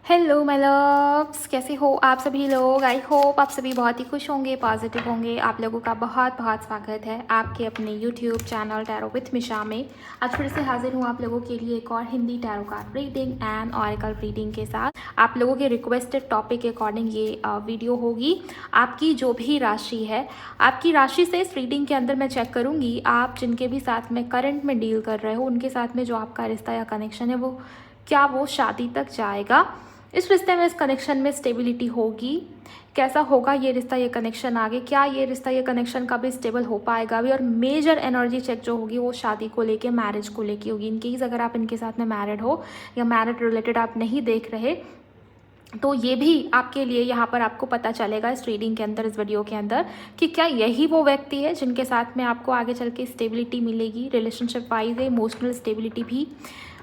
Hello my loves, कैसे हो आप सभी लोग। आई होप आप सभी बहुत ही खुश होंगे, पॉजिटिव होंगे। आप लोगों का बहुत बहुत स्वागत है आपके अपने यूट्यूब चैनल टैरो विथ मिशा में। आज फिर से हाजिर हूँ आप लोगों के लिए एक और Hindi tarot card reading and oracle reading के साथ। आप लोगों के रिक्वेस्टेड टॉपिक के अकॉर्डिंग ये वीडियो होगी। आपकी जो भी राशि है, आपकी राशि से इस रीडिंग के अंदर मैं चेक करूँगी आप जिनके भी साथ में करंट में डील कर रहे हो, उनके साथ में जो आपका रिश्ता या कनेक्शन है वो क्या वो शादी तक जाएगा। इस रिश्ते में, इस कनेक्शन में स्टेबिलिटी होगी, कैसा होगा ये रिश्ता ये कनेक्शन आगे, क्या ये रिश्ता ये कनेक्शन कभी स्टेबल हो पाएगा भी। और मेजर एनर्जी चेक जो होगी वो शादी को लेके, मैरिज को लेके होगी। इनकेस अगर आप इनके साथ में मैरिड हो या मैरिड रिलेटेड आप नहीं देख रहे तो ये भी आपके लिए यहाँ पर आपको पता चलेगा इस रीडिंग के अंदर, इस वीडियो के अंदर, कि क्या यही वो व्यक्ति है जिनके साथ में आपको आगे चल के स्टेबिलिटी मिलेगी, रिलेशनशिप वाइज है, इमोशनल स्टेबिलिटी भी।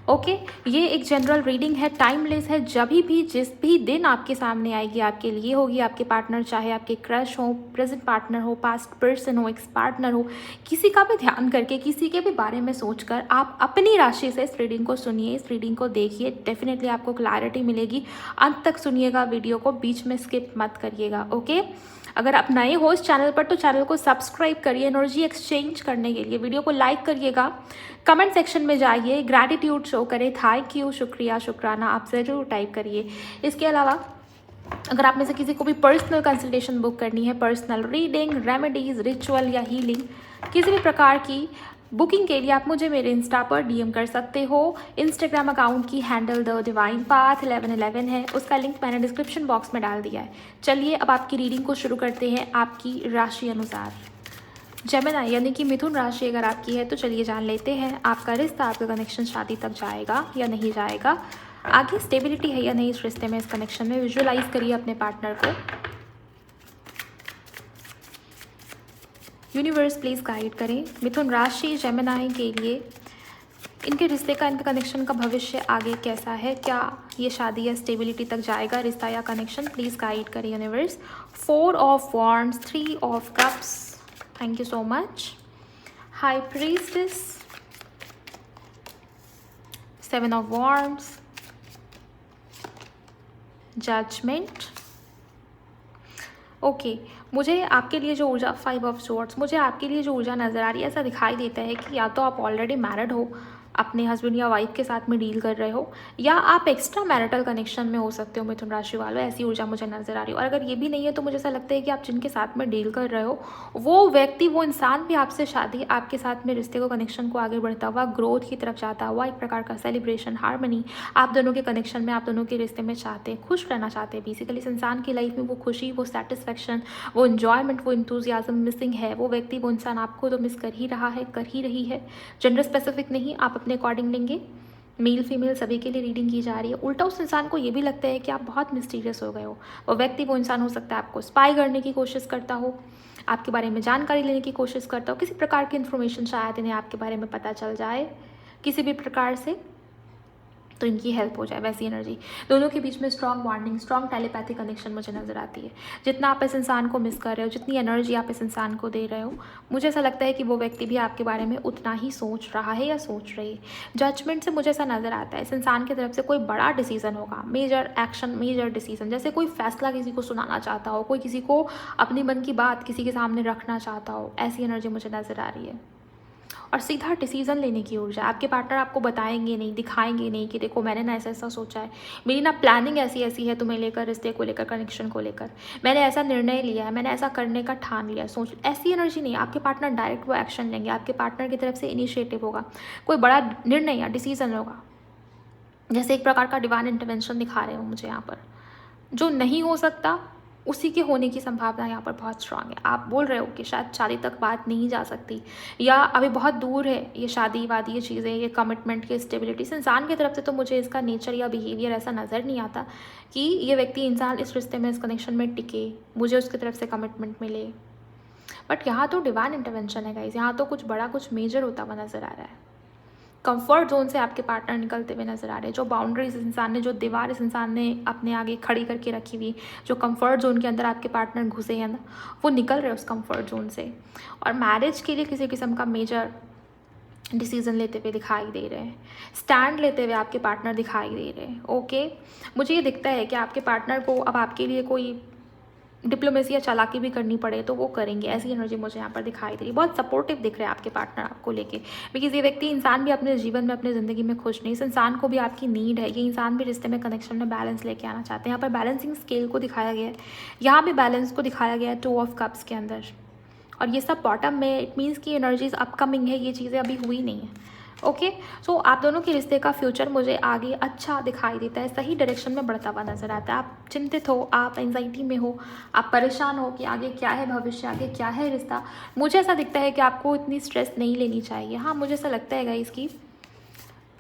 ओके ये एक जनरल रीडिंग है, टाइमलेस है। जब भी जिस भी दिन आपके सामने आएगी आपके लिए होगी। आपके पार्टनर, चाहे आपके क्रश हो, प्रेजेंट पार्टनर हो, पास्ट पर्सन हो, एक्स पार्टनर हो, किसी का भी ध्यान करके, किसी के भी बारे में सोचकर आप अपनी राशि से इस रीडिंग को सुनिए, इस रीडिंग को देखिए। डेफिनेटली आपको क्लैरिटी मिलेगी। अंत तक सुनिएगा वीडियो को, बीच में स्किप मत करिएगा। ओके अगर आप नए हो इस चैनल पर तो चैनल को सब्सक्राइब करिए। एनर्जी एक्सचेंज करने के लिए वीडियो को लाइक करिएगा, कमेंट सेक्शन में जाइए, ग्रैटिट्यूड शो करें, थैंक यू, शुक्रिया, शुक्राना आप ज़रूर टाइप करिए। इसके अलावा अगर आप में से किसी को भी पर्सनल कंसल्टेशन बुक करनी है, पर्सनल रीडिंग, रेमेडीज, रिचुअल या हीलिंग, किसी भी प्रकार की बुकिंग के लिए आप मुझे मेरे इंस्टा पर डीएम कर सकते हो। इंस्टाग्राम अकाउंट की हैंडल द डिवाइन पाथ 1111 है, उसका लिंक मैंने डिस्क्रिप्शन बॉक्स में डाल दिया है। चलिए अब आपकी रीडिंग को शुरू करते हैं आपकी राशि अनुसार। जेमिनी यानी कि मिथुन राशि अगर आपकी है तो चलिए जान लेते हैं आपका रिश्ता, आपका कनेक्शन शादी तक जाएगा या नहीं जाएगा, आगे स्टेबिलिटी है या नहीं इस रिश्ते में, इस कनेक्शन में। विजुअलाइज करिए अपने पार्टनर को। यूनिवर्स प्लीज़ गाइड करें मिथुन राशि जेमिनी के लिए, इनके रिश्ते का, इनके कनेक्शन का भविष्य आगे कैसा है, क्या ये शादी या स्टेबिलिटी तक जाएगा, रिश्ता या कनेक्शन। प्लीज़ गाइड करें universe. 4 of wands, 3 of cups, thank you so much. High priestess, 7 of wands, judgement. Okay मुझे आपके लिए जो ऊर्जा, 5 ऑफ स्वॉर्ड्स, मुझे आपके लिए जो ऊर्जा नज़र आ रही है ऐसा दिखाई देता है कि या तो आप ऑलरेडी मैरिड हो, अपने हस्बैंड या वाइफ के साथ में डील कर रहे हो, या आप एक्स्ट्रा मैरिटल कनेक्शन में हो सकते हो मिथुन राशि वालों। ऐसी ऊर्जा मुझे नज़र आ रही है। और अगर ये भी नहीं है तो मुझे ऐसा लगता है कि आप जिनके साथ में डील कर रहे हो वो व्यक्ति, वो इंसान भी आपसे शादी, आपके साथ में रिश्ते को, कनेक्शन को आगे बढ़ता हुआ, ग्रोथ की तरफ जाता हुआ, एक प्रकार का सेलिब्रेशन, हार्मनी आप दोनों के कनेक्शन में, आप दोनों के रिश्ते में चाहते हैं, खुश रहना चाहते हैं। बेसिकली इस इंसान की लाइफ में वो खुशी, वो सेटिस्फैक्शन, वो इन्जॉयमेंट, वो इंथुजियाज्म मिसिंग है। वो व्यक्ति, वो इंसान आपको तो मिस कर ही रहा है, कर ही रही है। जेंडर स्पेसिफिक नहीं, आप अपने अकॉर्डिंग लेंगे। मेल फीमेल सभी के लिए रीडिंग की जा रही है। उल्टा उस इंसान को ये भी लगता है कि आप बहुत मिस्टीरियस हो गए हो। वो व्यक्ति, वो इंसान हो सकता है आपको स्पाई करने की कोशिश करता हो, आपके बारे में जानकारी लेने की कोशिश करता हो, किसी प्रकार की इन्फॉर्मेशन शायद इन्हें आपके बारे में पता चल जाए किसी भी प्रकार से, तो इनकी हेल्प हो जाए। वैसी एनर्जी दोनों के बीच में strong bonding, strong telepathy connection मुझे नज़र आती है। जितना आप इस इंसान को मिस कर रहे हो, जितनी एनर्जी आप इस इंसान को दे रहे हो, मुझे ऐसा लगता है कि वो व्यक्ति भी आपके बारे में उतना ही सोच रहा है या सोच रही है। जजमेंट से मुझे ऐसा नज़र आता है इस इंसान की तरफ से कोई बड़ा डिसीजन होगा, मेजर एक्शन, मेजर डिसीजन, जैसे कोई फैसला किसी को सुनाना चाहता हो, कोई किसी को अपनी मन की बात किसी के सामने रखना चाहता हो, ऐसी एनर्जी मुझे नज़र आ रही है। और सीधा डिसीजन लेने की ऊर्जा। आपके पार्टनर आपको बताएंगे नहीं, दिखाएंगे नहीं कि देखो मैंने ना ऐसा ऐसा सोचा है, मेरी ना प्लानिंग ऐसी ऐसी है तुम्हें लेकर, रिश्ते को लेकर, कनेक्शन को लेकर, मैंने ऐसा निर्णय लिया है, मैंने ऐसा करने का ठान लिया है, सोच। ऐसी एनर्जी नहीं। आपके पार्टनर डायरेक्ट वो एक्शन लेंगे, आपके पार्टनर की तरफ से इनिशिएटिव होगा, कोई बड़ा निर्णय या डिसीजन होगा, जैसे एक प्रकार का डिवाइन इंटरवेंशन दिखा रहे हो मुझे यहाँ पर। जो नहीं हो सकता उसी के होने की संभावना यहाँ पर बहुत स्ट्रांग है। आप बोल रहे हो कि शायद शादी तक बात नहीं जा सकती, या अभी बहुत दूर है ये शादी वादी, ये चीज़ें, ये कमिटमेंट की स्टेबिलिटी। इस इंसान की तरफ से तो मुझे इसका नेचर या बिहेवियर ऐसा नज़र नहीं आता कि ये व्यक्ति, इंसान इस रिश्ते में, इस कनेक्शन में टिके, मुझे उसकी तरफ से कमिटमेंट मिले। बट यहाँ तो डिवाइन इंटरवेंशन है गाइस, यहाँ तो कुछ बड़ा, कुछ मेजर होता हुआ नज़र आ रहा है। कंफर्ट जोन से आपके पार्टनर निकलते हुए नजर आ रहे हैं। जो बाउंड्रीज इस इंसान ने, जो दीवार इस इंसान ने अपने आगे खड़ी करके रखी हुई, जो कंफर्ट जोन के अंदर आपके पार्टनर घुसे हैं ना, वो निकल रहे हैं उस कंफर्ट जोन से। और मैरिज के लिए किसी किस्म का मेजर डिसीज़न लेते हुए दिखाई दे रहे हैं, स्टैंड लेते हुए आपके पार्टनर दिखाई दे रहे हैं। ओके, मुझे ये दिखता है कि आपके पार्टनर को अब आपके लिए कोई डिप्लोमेसी या चालाकी भी करनी पड़े तो वो करेंगे, ऐसी एनर्जी मुझे यहाँ पर दिखाई दे रही है। बहुत सपोर्टिव दिख रहे हैं आपके पार्टनर आपको लेके, बिकॉज ये व्यक्ति इंसान भी अपने जीवन में, अपने ज़िंदगी में खुश नहीं, इस इंसान को भी आपकी नीड है, ये इंसान भी रिश्ते में, कनेक्शन में बैलेंस लेके आना चाहते हैं। यहाँ पर बैलेंसिंग स्केल को दिखाया गया है, यहाँ भी बैलेंस को दिखाया गया है 2 ऑफ कप्स के अंदर, और ये सब बॉटम में, इट मीन्स कि एनर्जीज अपकमिंग है, ये चीज़ें अभी हुई नहीं है। ओके, सो आप दोनों के रिश्ते का फ्यूचर मुझे आगे अच्छा दिखाई देता है, सही डायरेक्शन में बढ़ता हुआ नजर आता है। आप चिंतित हो, आप एंजाइटी में हो, आप परेशान हो कि आगे क्या है भविष्य, आगे क्या है रिश्ता। मुझे ऐसा दिखता है कि आपको इतनी स्ट्रेस नहीं लेनी चाहिए। हाँ, मुझे ऐसा लगता है गाइस कि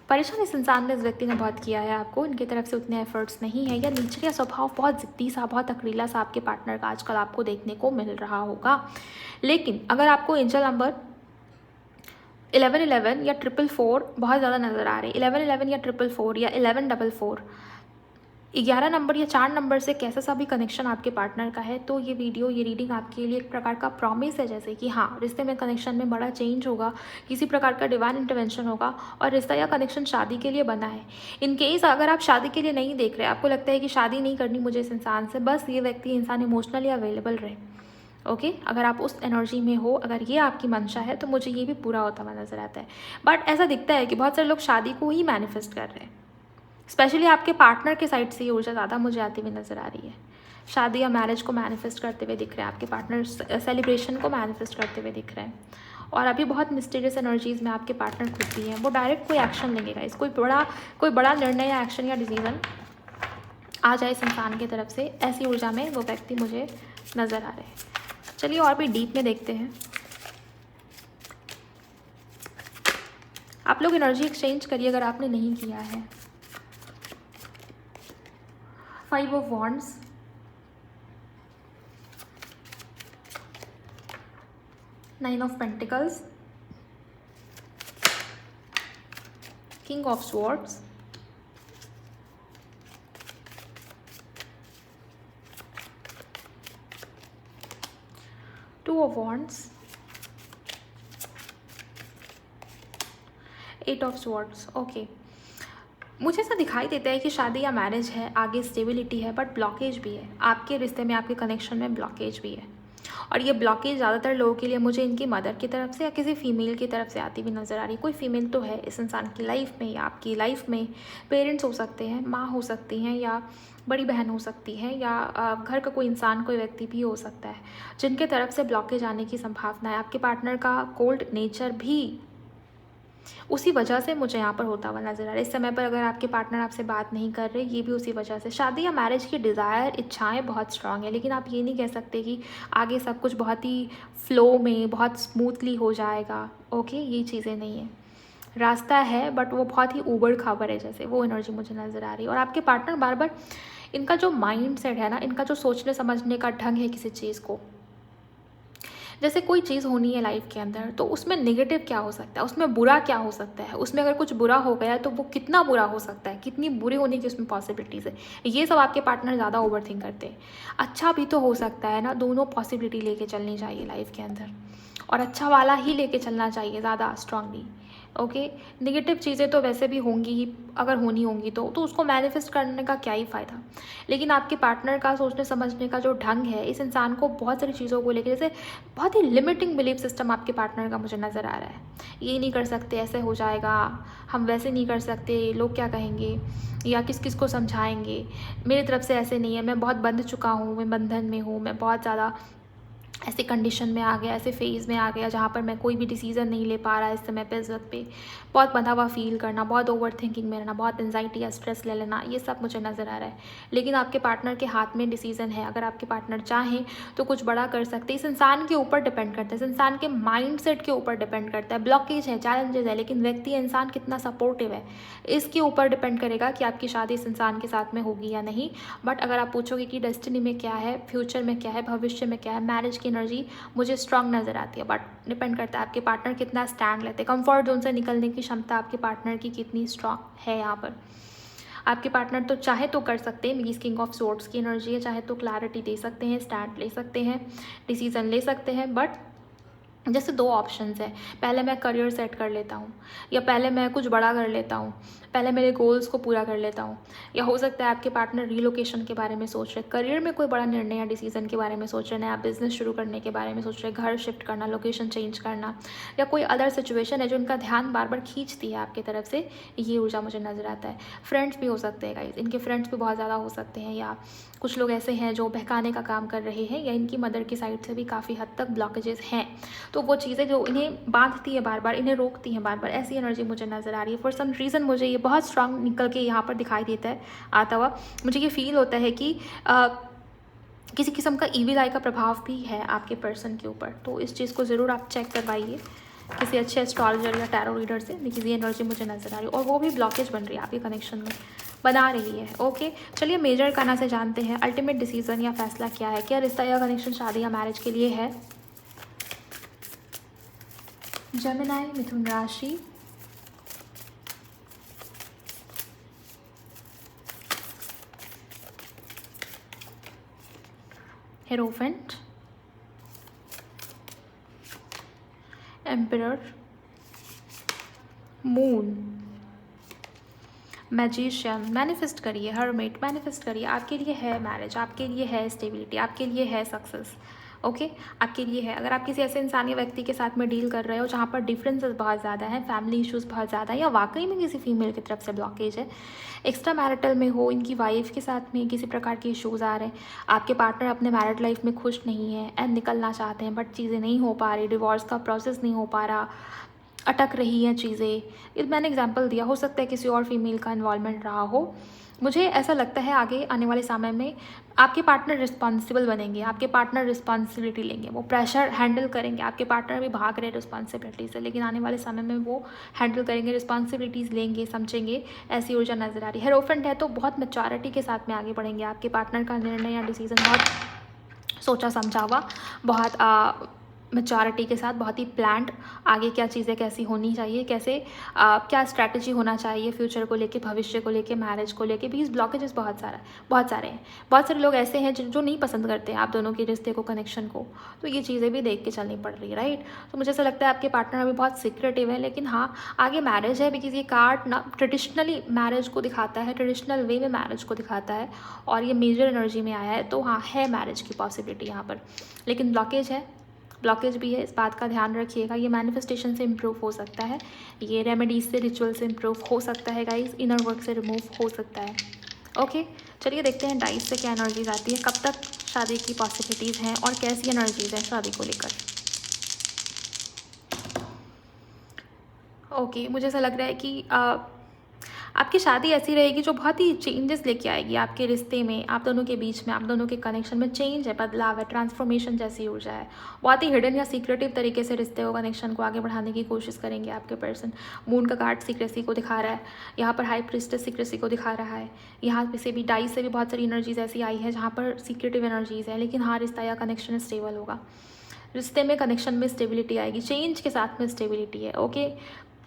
परेशान इस इंसान ने, इस व्यक्ति ने बहुत किया है आपको, इनकी तरफ से उतने एफर्ट्स नहीं है, या नेचर या स्वभाव बहुत ज़िद्दी सा, बहुत अकेला सा आपके पार्टनर का आजकल आपको देखने को मिल रहा होगा। लेकिन अगर आपको एंजल नंबर 1111 या 444 बहुत ज़्यादा नज़र आ रहे हैं, 1111 या 444 या 1144, 11 नंबर या 4 नंबर से कैसा सा भी कनेक्शन आपके पार्टनर का है, तो ये वीडियो, ये रीडिंग आपके लिए एक प्रकार का प्रॉमिस है, जैसे कि हाँ, रिश्ते में, कनेक्शन में बड़ा चेंज होगा, किसी प्रकार का डिवाइन इंटरवेंशन होगा, और रिश्ता या कनेक्शन शादी के लिए बना है। इन केस अगर आप शादी के लिए नहीं देख रहे, आपको लगता है कि शादी नहीं करनी मुझे इस इंसान से, बस ये व्यक्ति, इंसान इमोशनली अवेलेबल रहे। ओके, अगर आप उस एनर्जी में हो, अगर ये आपकी मंशा है, तो मुझे ये भी पूरा होता हुआ नजर आता है। बट ऐसा दिखता है कि बहुत सारे लोग शादी को ही मैनिफेस्ट कर रहे हैं, स्पेशली आपके पार्टनर के साइड से ये ऊर्जा ज़्यादा मुझे आती हुई नज़र आ रही है। शादी या मैरिज को मैनिफेस्ट करते हुए दिख रहे हैं आपके पार्टनर, सेलिब्रेशन को मैनिफेस्ट करते हुए दिख रहे हैं। और अभी बहुत मिस्टीरियस एनर्जीज में आपके पार्टनर खुद भी हैं, वो डायरेक्ट कोई एक्शन लेंगे इस कोई बड़ा निर्णय या एक्शन या डिसीजन आ जाए इस इंसान की तरफ से, ऐसी ऊर्जा में वो व्यक्ति मुझे नज़र आ रहे हैं। चलिए और भी डीप में देखते हैं। आप लोग एनर्जी एक्सचेंज करिए अगर आपने नहीं किया है। 5 of wands, nine of pentacles, king of swords, two of wands, 8 of swords. Okay, मुझे ऐसा दिखाई देता है कि शादी या मैरिज है, आगे स्टेबिलिटी है, बट ब्लॉकेज भी है आपके रिश्ते में, आपके कनेक्शन में ब्लॉकेज भी है। और ये ब्लॉकेज ज़्यादातर लोगों के लिए मुझे इनकी मदर की तरफ से या किसी फीमेल की तरफ से आती हुई नज़र आ रही है। कोई फीमेल तो है इस इंसान की लाइफ में या आपकी लाइफ में, पेरेंट्स हो सकते हैं, माँ हो सकती हैं, या बड़ी बहन हो सकती है, या घर का कोई इंसान, कोई व्यक्ति भी हो सकता है, जिनके तरफ से ब्लॉकेज आने की संभावना है। आपके पार्टनर का कोल्ड नेचर भी उसी वजह से मुझे यहाँ पर होता हुआ नजर आ रहा है। इस समय पर अगर आपके पार्टनर आपसे बात नहीं कर रहे, ये भी उसी वजह से। शादी या मैरिज की डिज़ायर, इच्छाएं बहुत स्ट्रांग है, लेकिन आप ये नहीं कह सकते कि आगे सब कुछ बहुत ही फ्लो में, बहुत स्मूथली हो जाएगा। ओके, ये चीज़ें नहीं है, रास्ता है बट वो बहुत ही ऊबड़ खाबड़ है, जैसे वो एनर्जी मुझे नज़र आ रही है। और आपके पार्टनर बार बार, इनका जो माइंड सेट है ना, इनका जो सोचने समझने का ढंग है किसी चीज़ को, जैसे कोई चीज़ होनी है लाइफ के अंदर, तो उसमें नेगेटिव क्या हो सकता है, उसमें बुरा क्या हो सकता है, उसमें अगर कुछ बुरा हो गया है तो वो कितना बुरा हो सकता है, कितनी बुरी होने की उसमें पॉसिबिलिटीज़ है, ये सब आपके पार्टनर ज़्यादा ओवरथिंक करते हैं। अच्छा भी तो हो सकता है ना, दोनों पॉसिबिलिटी लेके चलनी चाहिए लाइफ के अंदर, और अच्छा वाला ही लेके चलना चाहिए ज़्यादा स्ट्रांगली। ओके, नेगेटिव चीज़ें तो वैसे भी होंगी ही, अगर होनी होंगी तो उसको मैनिफेस्ट करने का क्या ही फ़ायदा। लेकिन आपके पार्टनर का सोचने समझने का जो ढंग है, इस इंसान को बहुत सारी चीज़ों को लेकर, जैसे बहुत ही लिमिटिंग बिलीफ सिस्टम आपके पार्टनर का मुझे नज़र आ रहा है। ये नहीं कर सकते, ऐसे हो जाएगा, हम वैसे नहीं कर सकते, लोग क्या कहेंगे, या किस किस को समझाएंगे, मेरी तरफ से ऐसे नहीं है, मैं बहुत बंध चुका हूँ, मैं बंधन में हूँ, मैं बहुत ज़्यादा ऐसे कंडीशन में आ गया, ऐसे फेज़ में आ गया जहाँ पर मैं कोई भी डिसीज़न नहीं ले पा रहा इस समय पे, इस वक्त पे बहुत बंधा हुआ फील करना, बहुत ओवर थिंकिंग में रहना, बहुत एंजाइटी या स्ट्रेस ले लेना, ये सब मुझे नज़र आ रहा है। लेकिन आपके पार्टनर के हाथ में डिसीज़न है, अगर आपके पार्टनर चाहें तो कुछ बड़ा कर सकते हैं। इस इंसान के ऊपर डिपेंड करता है, इस इंसान के माइंड सेट के ऊपर डिपेंड करता है। ब्लॉकेज है, चैलेंजेस है, लेकिन व्यक्ति, इंसान कितना सपोर्टिव है, इसके ऊपर डिपेंड करेगा कि आपकी शादी इस इंसान के साथ में होगी या नहीं। बट अगर आप पूछोगे कि डेस्टिनी में क्या है, फ्यूचर में क्या है, भविष्य में क्या है, मैरिज की एनर्जी मुझे स्ट्रांग नज़र आती है। बट डिपेंड करता है आपके पार्टनर कितना स्टैंड लेते हैं, कंफर्ट जोन से निकलने की क्षमता आपके पार्टनर की कितनी स्ट्रांग है। यहाँ पर आपके पार्टनर तो चाहे तो कर सकते हैं, मीस किंग ऑफ स्वॉर्ड्स की एनर्जी है, चाहे तो क्लैरिटी दे सकते हैं, स्टैंड ले सकते हैं, डिसीजन ले सकते हैं, बट जैसे दो ऑप्शंस है, पहले मैं करियर सेट कर लेता हूँ, या पहले मैं कुछ बड़ा कर लेता हूँ, पहले मेरे गोल्स को पूरा कर लेता हूँ। या हो सकता है आपके पार्टनर रीलोकेशन के बारे में सोच रहे, करियर में कोई बड़ा निर्णय या डिसीजन के बारे में सोच रहे, नया बिजनेस शुरू करने के बारे में सोच रहे, घर शिफ्ट करना, लोकेशन चेंज करना, या कोई अदर सिचुएशन है जो उनका ध्यान बार बार खींचती है आपकी तरफ से, ये ऊर्जा मुझे नज़र आता है। फ्रेंड्स भी हो सकते हैं गाइस, इनके फ्रेंड्स भी बहुत ज़्यादा हो सकते हैं, या कुछ लोग ऐसे हैं जो बहकाने का काम कर रहे हैं, या इनकी मदर की साइड से भी काफ़ी हद तक ब्लॉकेजेस हैं। तो वो चीज़ें जो इन्हें बांधती है बार बार, इन्हें रोकती हैं बार बार, ऐसी एनर्जी मुझे नज़र आ रही है। फॉर सम रीज़न मुझे ये बहुत स्ट्रांग निकल के यहाँ पर दिखाई देता है आता हुआ। मुझे ये फील होता है कि किसी किस्म का ईविल आई का प्रभाव भी है आपके पर्सन के ऊपर। तो इस चीज़ को ज़रूर आप चेक करवाइए किसी अच्छे एस्ट्रोलॉजर या टैरो रीडर से, बिकॉज ये एनर्जी मुझे नज़र आ रही है, और वो भी ब्लॉकेज बन रही है आपके कनेक्शन में, बना रही है। ओके, चलिए मेजर काना से जानते हैं अल्टीमेट डिसीजन या फैसला क्या है, क्या रिश्ता या कनेक्शन शादी या मैरिज के लिए है। जेमिनी, मिथुन राशि, hierophant, emperor, moon, magician. Manifest करिए, हर्मिट मैनिफेस्ट करिए, आपके लिए है मैरिज, आपके लिए है स्टेबिलिटी, आपके लिए है सक्सेस। ओके, आपके लिए है। अगर आप किसी ऐसे इंसान या व्यक्ति के साथ में डील कर रहे हो जहाँ पर डिफरेंसेस बहुत ज़्यादा हैं, फैमिली इश्यूज बहुत ज़्यादा है, या वाकई में किसी फीमेल की तरफ से ब्लॉकेज है, एक्स्ट्रा मैरिटल में हो, इनकी वाइफ के साथ में किसी प्रकार के इश्यूज़ आ रहे हैं, आपके पार्टनर अपने मैरिड लाइफ में खुश नहीं है एंड निकलना चाहते हैं, बट चीज़ें नहीं हो पा रही, डिवोर्स का प्रोसेस नहीं हो पा रहा, अटक रही हैं चीज़ें। मैंने एग्जांपल दिया, हो सकता है किसी और फीमेल का इन्वॉल्वमेंट रहा हो। मुझे ऐसा लगता है आगे आने वाले समय में आपके पार्टनर रिस्पॉन्सिबल बनेंगे, आपके पार्टनर रिस्पॉन्सिबिलिटी लेंगे, वो प्रेशर हैंडल करेंगे। आपके पार्टनर भी भाग रहे रिस्पॉन्सिबिलिटी से, लेकिन आने वाले समय में वो हैंडल करेंगे, रिस्पॉन्सिबिलिटीज़ लेंगे, समझेंगे, ऐसी ऊर्जा नज़र आ रही है। हेरोफेंट है तो बहुत मैच्योरिटी के साथ में आगे बढ़ेंगे। आपके पार्टनर का निर्णय या डिसीजन बहुत सोचा समझा हुआ, बहुत मैच्योरिटी के साथ, बहुत ही प्लान्ड, आगे क्या चीज़ें कैसी होनी चाहिए, कैसे क्या स्ट्रैटेजी होना चाहिए फ्यूचर को लेके, भविष्य को लेके, मैरिज को लेके भी। इस ब्लॉकेजेस बहुत सारे हैं। बहुत सारे लोग ऐसे हैं जो नहीं पसंद करते आप दोनों के रिश्ते को, कनेक्शन को, तो ये चीज़ें भी देख के चलनी पड़ रही है, राइट। तो मुझे ऐसा लगता है आपके पार्टनर अभी बहुत सीक्रेटिव है, लेकिन हाँ आगे मैरिज है, बिकॉज ये कार्ड ना ट्रेडिशनली मैरिज को दिखाता है, ट्रेडिशनल वे में मैरिज को दिखाता है, और ये मेजर एनर्जी में आया है, तो हाँ है मैरिज की पॉसिबिलिटी यहाँ पर, लेकिन ब्लॉकेज भी है, इस बात का ध्यान रखिएगा। ये मैनिफेस्टेशन से इम्प्रूव हो सकता है, ये रेमेडीज से, रिचुअल से इम्प्रूव हो सकता है गाइस, इनर वर्क से रिमूव हो सकता है। ओके, चलिए देखते हैं डाइस से क्या एनर्जीज आती है, कब तक शादी की पॉसिबिलिटीज़ हैं और कैसी एनर्जीज हैं शादी को लेकर। ओके, मुझे ऐसा लग रहा है कि आपकी शादी ऐसी रहेगी जो बहुत ही चेंजेस लेके आएगी आपके रिश्ते में, आप दोनों के बीच में, आप दोनों के कनेक्शन में चेंज है, बदलाव है, ट्रांसफॉर्मेशन जैसी ऊर्जा है। बहुत ही हिडन या सीक्रेटिव तरीके से रिश्ते को, कनेक्शन को आगे बढ़ाने की कोशिश करेंगे आपके पर्सन। मून का कार्ड सीक्रेसी को दिखा रहा है, यहाँ पर हाई प्रीस्टेस सीक्रेसी को दिखा रहा है। यहाँ पे से भी डाइस से भी बहुत सारी एनर्जीज ऐसी आई है जहाँ पर सीक्रेटिव एनर्जीज है, लेकिन हाँ रिश्ता या कनेक्शन स्टेबल होगा, रिश्ते में, कनेक्शन में स्टेबिलिटी आएगी, चेंज के साथ में स्टेबिलिटी है। ओके,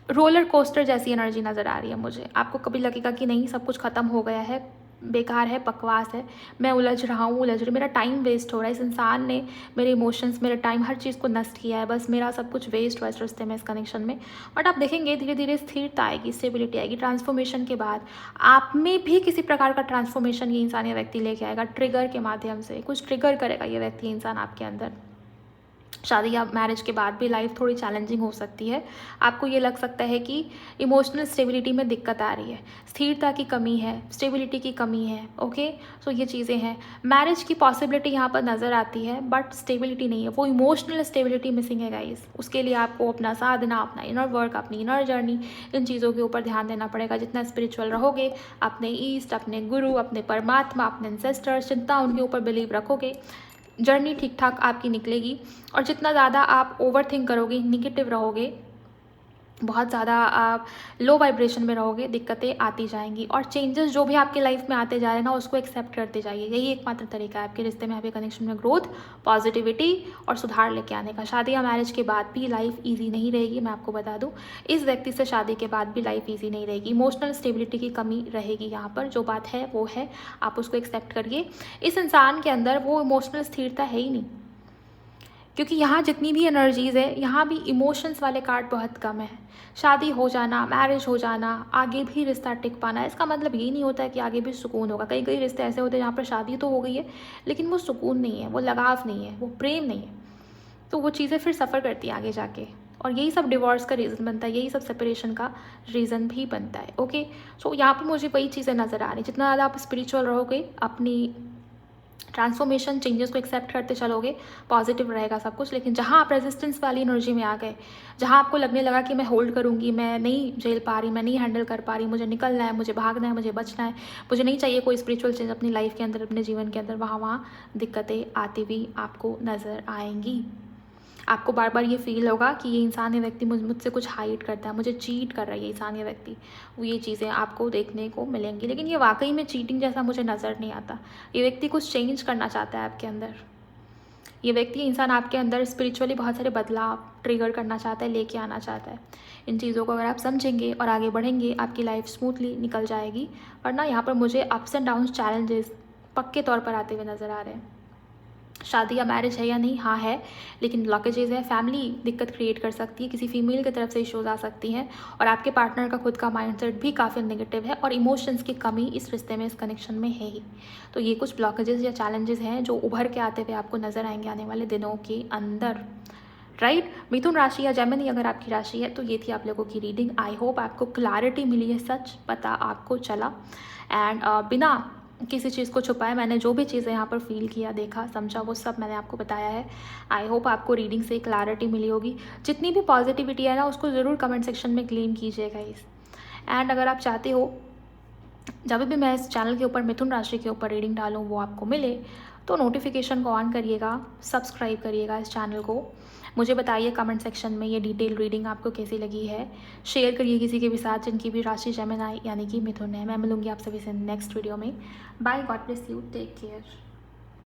रोलर कोस्टर जैसी एनर्जी नज़र आ रही है मुझे। आपको कभी लगेगा कि नहीं सब कुछ ख़त्म हो गया है, बेकार है, बकवास है, मैं उलझ रहा हूँ, मेरा टाइम वेस्ट हो रहा है, इस इंसान ने मेरे इमोशंस, मेरा टाइम, हर चीज़ को नष्ट किया है, बस मेरा सब कुछ वेस्ट हुआ इस रिश्ते में, इस कनेक्शन में। बट आप देखेंगे धीरे धीरे स्थिरता आएगी, स्टेबिलिटी आएगी, ट्रांसफॉर्मेशन के बाद आप में भी किसी प्रकार का ट्रांसफॉर्मेशन ये इंसान या व्यक्ति लेके आएगा, ट्रिगर के माध्यम से कुछ ट्रिगर करेगा ये व्यक्ति, इंसान आपके अंदर। शादी या मैरिज के बाद भी लाइफ थोड़ी चैलेंजिंग हो सकती है, आपको ये लग सकता है कि इमोशनल स्टेबिलिटी में दिक्कत आ रही है, स्थिरता की कमी है, स्टेबिलिटी की कमी है। ओके, सो ये चीज़ें हैं। मैरिज की पॉसिबिलिटी यहाँ पर नज़र आती है, बट स्टेबिलिटी नहीं है, वो इमोशनल स्टेबिलिटी मिसिंग है गाइस। उसके लिए आपको अपना साधना, अपना इनर वर्क, अपनी इनर जर्नी, इन चीज़ों के ऊपर ध्यान देना पड़ेगा। जितना स्पिरिचुअल रहोगे, अपने ईस्ट, अपने गुरु, अपने परमात्मा, अपने एंसेस्टर्स, जितना उनके ऊपर बिलीव रखोगे, जर्नी ठीक ठाक आपकी निकलेगी। और जितना ज़्यादा आप ओवर थिंक करोगे, निगेटिव रहोगे, बहुत ज़्यादा आप लो वाइब्रेशन में रहोगे, दिक्कतें आती जाएंगी। और चेंजेस जो भी आपके लाइफ में आते जा रहे हैं ना, उसको एक्सेप्ट करते जाइए, यही एकमात्र तरीका है आपके रिश्ते में, आपके कनेक्शन में ग्रोथ, पॉजिटिविटी और सुधार लेके आने का। शादी या मैरिज के बाद भी लाइफ ईजी नहीं रहेगी, मैं आपको बता दूँ, इस व्यक्ति से शादी के बाद भी लाइफ ईजी नहीं रहेगी, इमोशनल स्टेबिलिटी की कमी रहेगी। यहाँ पर जो बात है वो है, आप उसको एक्सेप्ट करिए। इस इंसान के अंदर वो इमोशनल स्थिरता है ही नहीं, क्योंकि यहाँ जितनी भी एनर्जीज़ है, यहाँ भी इमोशंस वाले कार्ड बहुत कम है। शादी हो जाना, मैरिज हो जाना, आगे भी रिश्ता टिक पाना, इसका मतलब ये नहीं होता है कि आगे भी सुकून होगा। कई कई रिश्ते ऐसे होते हैं जहाँ पर शादी तो हो गई है लेकिन वो सुकून नहीं है, वो लगाव नहीं है, वो प्रेम नहीं है, तो वो चीज़ें फिर सफ़र करती हैं आगे जाके, और यही सब डिवोर्स का रीज़न बनता है, यही सब सेपरेशन का रीज़न भी बनता है। ओके, सो यहाँ पर मुझे वही चीज़ें नज़र आ रही, जितना ज़्यादा आप स्पिरिचुअल रहोगे, अपनी ट्रांसफॉर्मेशन चेंजेस को एक्सेप्ट करते चलोगे, पॉजिटिव रहेगा सब कुछ। लेकिन जहाँ आप रेजिस्टेंस वाली एनर्जी में आ गए, जहाँ आपको लगने लगा कि मैं होल्ड करूँगी, मैं नहीं झेल पा रही, मैं नहीं हैंडल कर पा रही, मुझे निकलना है, मुझे भागना है, मुझे बचना है, मुझे नहीं चाहिए कोई स्पिरिचुअल चेंज अपनी लाइफ के अंदर, अपने जीवन के अंदर, वहाँ दिक्कतें आती हुई आपको नज़र आएंगी। आपको बार बार ये फील होगा कि ये इंसान, ये व्यक्ति मुझसे कुछ हाइड करता है, मुझे चीट कर रहा है ये इंसान, ये व्यक्ति, वो ये चीज़ें आपको देखने को मिलेंगी। लेकिन ये वाकई में चीटिंग जैसा मुझे नज़र नहीं आता। ये व्यक्ति कुछ चेंज करना चाहता है आपके अंदर, ये व्यक्ति, इंसान आपके अंदर स्पिरिचुअली बहुत सारे बदलाव ट्रिगर करना चाहता है, लेके आना चाहता है। इन चीज़ों को अगर आप समझेंगे और आगे बढ़ेंगे, आपकी लाइफ स्मूथली निकल जाएगी। वरना यहाँ पर मुझे अप्स एंड डाउन्स, चैलेंजेस पक्के तौर पर आते हुए नज़र आ रहे हैं। शादी या मैरिज है या नहीं, हाँ है, लेकिन ब्लॉकेजेस है, फैमिली दिक्कत क्रिएट कर सकती है, किसी फीमेल की तरफ से इश्यूज आ सकती हैं, और आपके पार्टनर का खुद का माइंडसेट भी काफ़ी नेगेटिव है, और इमोशंस की कमी इस रिश्ते में, इस कनेक्शन में है ही। तो ये कुछ ब्लॉकेजेस या चैलेंजेस हैं जो उभर के आते हुए आपको नज़र आएंगे आने वाले दिनों के अंदर। राइट, मिथुन राशि या जेमिनी अगर आपकी राशि है, तो ये थी आप लोगों की रीडिंग। आई होप आपको क्लैरिटी मिली है, सच पता आपको चला, एंड बिना किसी चीज़ को छुपाए मैंने जो भी चीज़ें यहाँ पर फील किया, देखा, समझा, वो सब मैंने आपको बताया है। आई होप आपको रीडिंग से क्लैरिटी मिली होगी। जितनी भी पॉजिटिविटी है ना, उसको ज़रूर कमेंट सेक्शन में क्लेम कीजिएगा इस। एंड अगर आप चाहते हो जब भी मैं इस चैनल के ऊपर मिथुन राशि के ऊपर रीडिंग डालूँ वो आपको मिले, तो नोटिफिकेशन को ऑन करिएगा, सब्सक्राइब करिएगा इस चैनल को। मुझे बताइए कमेंट सेक्शन में ये डिटेल रीडिंग आपको कैसी लगी है। शेयर करिए किसी के भी साथ जिनकी भी राशि जेमिनी यानी कि मिथुन है। मैं मिलूंगी आप सभी से नेक्स्ट वीडियो में। Bye, God bless you, take care.